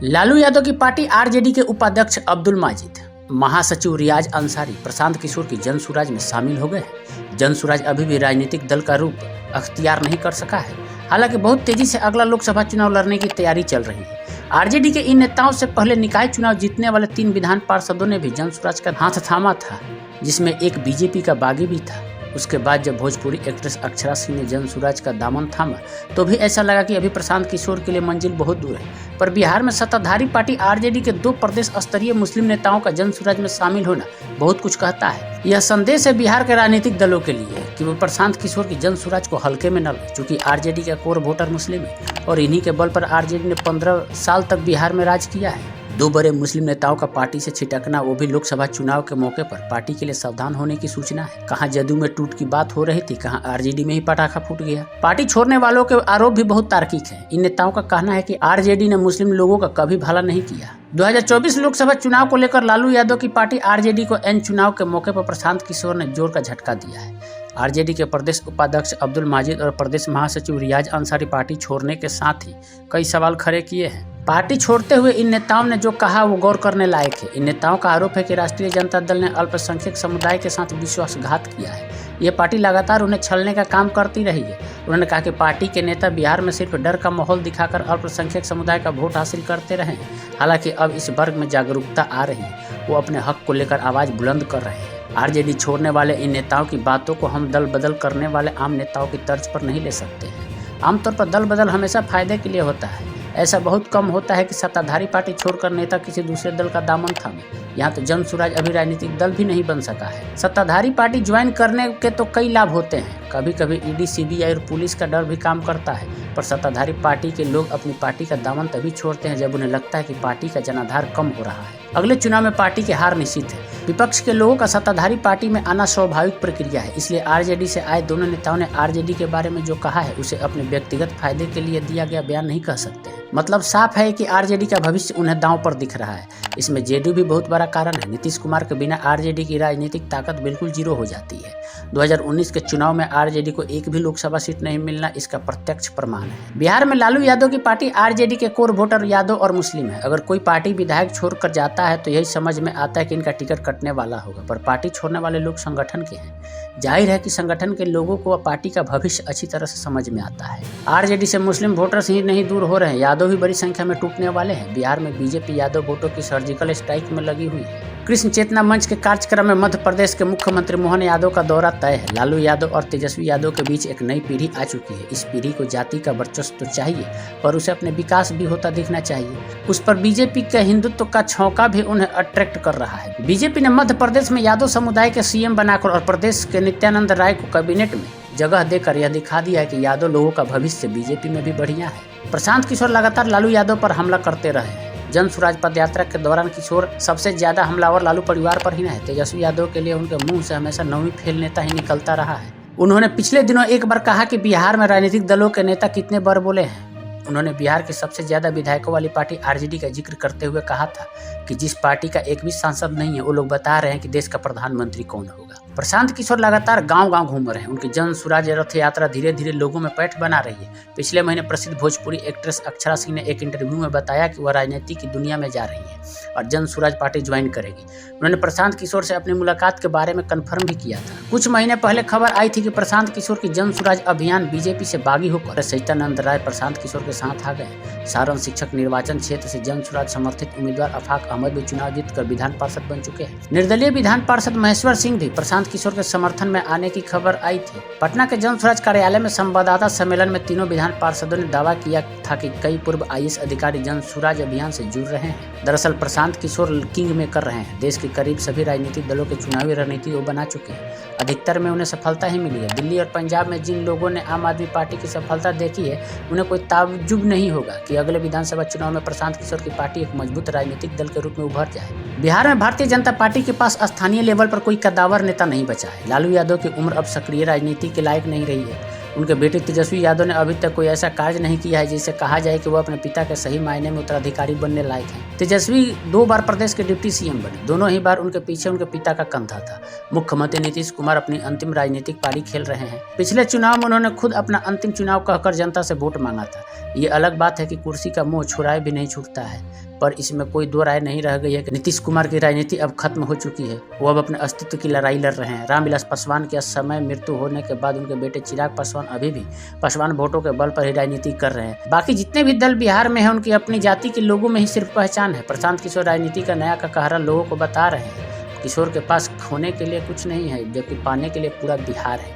लालू यादव की party RJD के उपाध्यक्ष अब्दुल माजिद, महासचिव रियाज अंसारी प्रशांत किशोर की जनसुराज में शामिल हो गए हैं। जनसुराज अभी भी राजनीतिक दल का रूप अख्तियार नहीं कर सका है। हालांकि बहुत तेजी से अगला लोकसभा चुनाव लड़ने की तैयारी चल रही है। आरजेडी के इन नेताओं से पहले निकाय चुनाव जीतने वाले 3 विधान पार्षदों ने भी जनसुराज का हाथ थामा था, जिसमें एक बीजेपी का बागी भी था। उसके बाद जब भोजपुरी एक्ट्रेस अक्षरा सिंह ने जनसुराज का दामन थामा तो भी ऐसा लगा कि अभी प्रशांत किशोर के लिए मंजिल बहुत दूर है। पर बिहार में सत्ताधारी पार्टी आरजेडी के 2 प्रदेश स्तरीय मुस्लिम नेताओं का जनसुराज में शामिल होना बहुत कुछ कहता है। यह संदेश है बिहार के राजनीतिक दलों के लिए कि वो प्रशांत किशोर की जनसुराज को हल्के में न लें, क्योंकि आरजेडी का कोर वोटर मुस्लिम है और इन्हीं के बल पर आरजेडी ने 15 साल तक बिहार में राज किया है। 2 बड़े मुस्लिम नेताओं का पार्टी से छिटकना, वो भी लोकसभा चुनाव के मौके पर, पार्टी के लिए सावधान होने की सूचना है। कहां जदयू में टूट की बात हो रही थी, कहां आरजेडी में ही पटाखा फूट गया। पार्टी छोड़ने वालों के आरोप भी बहुत तार्किक हैं। इन नेताओं का कहना है कि आरजेडी ने मुस्लिम लोगों का कभी भला नहीं किया। 2024 लोकसभा चुनाव को लेकर लालू यादव की पार्टी आरजेडी को एन चुनाव के मौके पर प्रशांत किशोर ने जोर का झटका दिया है। आरजेडी के प्रदेश उपाध्यक्ष अब्दुल माजिद और प्रदेश महासचिव रियाज अंसारी पार्टी छोड़ने के साथ ही कई सवाल खड़े किए हैं। पार्टी छोड़ते हुए इन नेताओं ने जो कहा वो गौर करने लायक है। इन नेताओं का आरोप है कि राष्ट्रीय जनता दल ने अल्पसंख्यक समुदाय के साथ विश्वासघात किया है। ये पार्टी लगातार उन्हें छलने का काम करती रही है। उन्होंने कहा कि पार्टी के नेता बिहार में सिर्फ डर का माहौल दिखाकर अल्पसंख्यक समुदाय का वोट हासिल करते रहे हैं। हालांकि अब इस वर्ग में जागरूकता आ रही है, वो अपने हक को लेकर आवाज बुलंद कर रहे हैं। आरजेडी छोड़ने वाले इन नेताओं की बातों को हम दल बदल करने वाले आम नेताओं की तर्ज पर नहीं ले सकते हैं। आमतौर पर दल बदल हमेशा फायदे के लिए होता है। ऐसा बहुत कम होता है कि सत्ताधारी पार्टी छोड़कर नेता किसी दूसरे दल का दामन थामे। यहाँ तो जनसुराज अभी राजनीतिक दल भी नहीं बन सका है। सत्ताधारी पार्टी ज्वाइन करने के तो कई लाभ होते हैं। कभी कभी ईडी, सीबीआई और पुलिस का डर भी काम करता है, पर सत्ताधारी पार्टी के लोग अपनी पार्टी का दामन तभी छोड़ते हैं जब उन्हें लगता है कि पार्टी का जनाधार कम हो रहा है। अगले चुनाव में पार्टी की हार निश्चित है। विपक्ष के लोगों का सत्ताधारी पार्टी में आना स्वाभाविक प्रक्रिया है। इसलिए आरजेडी से आए दोनों नेताओं ने आरजेडी के बारे में जो कहा है उसे अपने व्यक्तिगत फायदे के लिए दिया गया बयान नहीं कह सकते हैं। मतलब साफ है कि आरजेडी का भविष्य उन्हें दांव पर दिख रहा है। इसमें जेडीयू भी बहुत बड़ा कारण है। नीतीश कुमार के बिना आरजेडी की राजनीतिक ताकत बिल्कुल जीरो हो जाती है। 2019 के चुनाव में आरजेडी को एक भी लोकसभा सीट नहीं मिलना इसका प्रत्यक्ष प्रमाण है। बिहार में लालू यादव की पार्टी आरजेडी के कोर वोटर यादव और मुस्लिम है। अगर कोई पार्टी विधायक छोड़कर जाता है तो यही समझ में आता है कि इनका टिकट कटने वाला होगा, पर पार्टी छोड़ने वाले लोग संगठन के हैं। जाहिर है कि संगठन के लोगों को पार्टी का भविष्य अच्छी तरह से समझ में आता है। आरजेडी से मुस्लिम वोटर्स ही नहीं दूर हो रहे हैं, यादव भी बड़ी संख्या में टूटने वाले हैं। बिहार में बीजेपी यादव वोटों की सर्जिकल स्ट्राइक में लगी हुई है। कृष्ण चेतना मंच के कार्यक्रम में मध्य प्रदेश के मुख्यमंत्री मोहन यादव का दौरा तय है। लालू यादव और तेजस्वी यादव के बीच एक नई पीढ़ी आ चुकी है। इस पीढ़ी को जाति का वर्चस्व तो चाहिए, पर उसे अपने विकास भी होता दिखना चाहिए। उस पर बीजेपी के हिंदुत्व का छौंका भी उन्हें अट्रैक्ट कर रहा है। बीजेपी ने मध्य प्रदेश में यादव समुदाय के सीएम बनाकर और प्रदेश के नित्यानंद राय को कैबिनेट में जगह देकर यह दिखा दिया है कि यादव लोगों का भविष्य बीजेपी में भी बढ़िया है। प्रशांत किशोर लगातार लालू यादव पर हमला करते रहे हैं। जनसुराज पदयात्रा के दौरान किशोर सबसे ज्यादा हमलावर लालू परिवार पर ही है। तेजस्वी यादव के लिए उनके मुंह से हमेशा नौवीं फेल नेता ही निकलता रहा है। उन्होंने पिछले दिनों एक बार कहा कि बिहार में राजनीतिक दलों के नेता कितने बार बोले हैं। उन्होंने बिहार की सबसे ज्यादा विधायकों वाली पार्टी आरजेडी का जिक्र करते हुए कहा था कि जिस पार्टी का एक भी सांसद नहीं है वो लोग बता रहे हैं कि देश का प्रधानमंत्री कौन होगा। प्रशांत किशोर लगातार गांव-गांव घूम रहे हैं। उनकी जनसुराज रथ यात्रा धीरे धीरे लोगों में पैठ बना रही है। पिछले महीने प्रसिद्ध भोजपुरी एक्ट्रेस अक्षरा सिंह ने एक इंटरव्यू में बताया कि वह राजनीति की दुनिया में जा रही है और जनसुराज पार्टी ज्वाइन करेगी। उन्होंने प्रशांत किशोर से अपनी मुलाकात के बारे में कन्फर्म भी किया था। कुछ महीने पहले खबर आई थी कि प्रशांत किशोर की जनसुराज अभियान बीजेपी से बागी होकर सच्चिदानंद राय प्रशांत किशोर के साथ आ गए। सारण शिक्षक निर्वाचन क्षेत्र से जनसुराज समर्थित उम्मीदवार अफाक अहमद भी चुनाव जीतकर विधान पार्षद बन चुके हैं। निर्दलीय विधान पार्षद महेश्वर सिंह भी प्रशांत किशोर के समर्थन में आने की खबर आई थी। पटना के जनसुराज कार्यालय में संवाददाता सम्मेलन में तीनों विधान पार्षदों ने दावा किया था कि कई पूर्व आईएएस अधिकारी जनसुराज अभियान से जुड़ रहे हैं। दरअसल प्रशांत किशोर किंग मेकर रहे हैं। देश के करीब सभी राजनीतिक दलों की चुनावी रणनीति वो बना चुके हैं। अधिकतर में उन्हें सफलता ही मिली है। दिल्ली और पंजाब में जिन लोगों ने आम आदमी पार्टी की सफलता देखी है उन्हें कोई ताज्जुब नहीं होगा कि अगले विधानसभा चुनाव में प्रशांत किशोर की पार्टी एक मजबूत राजनीतिक दल के रूप में उभर जाए। बिहार में भारतीय जनता पार्टी के पास स्थानीय लेवल पर कोई कद्दावर नेता नहीं बचा है। लालू यादव की उम्र अब सक्रिय राजनीति के लायक नहीं रही है। उनके बेटे तेजस्वी यादव ने अभी तक कोई ऐसा कार्य नहीं किया है जिससे कहा जाए कि वो अपने पिता के सही मायने में उत्तराधिकारी बनने लायक हैं। तेजस्वी 2 बार प्रदेश के डिप्टी सीएम बने। दोनों ही बार उनके पीछे उनके पिता का कंधा था। मुख्यमंत्री नीतीश कुमार अपनी अंतिम राजनीतिक पारी खेल रहे हैं। पिछले चुनाव में उन्होंने खुद अपना अंतिम चुनाव कहकर जनता से वोट मांगा था। ये अलग बात है कि कुर्सी का मोह छुड़ाए भी नहीं छूटता है, पर इसमें कोई दो राय नहीं रह गई है कि नीतीश कुमार की राजनीति अब खत्म हो चुकी है। वो अब अपने अस्तित्व की लड़ाई लड़ रहे हैं। रामविलास पासवान के समय मृत्यु होने के बाद उनके बेटे चिराग पासवान अभी भी पासवान वोटों के बल पर ही राजनीति कर रहे हैं। बाकी जितने भी दल बिहार में हैं उनकी अपनी जाति के लोगों में ही सिर्फ पहचान है। प्रशांत किशोर राजनीति का नया ककारा लोगों को बता रहे हैं। किशोर के पास खोने के लिए कुछ नहीं है, जबकि पाने के लिए पूरा बिहार है।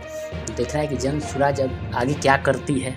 देखना है कि जन सुराज अब आगे क्या करती है।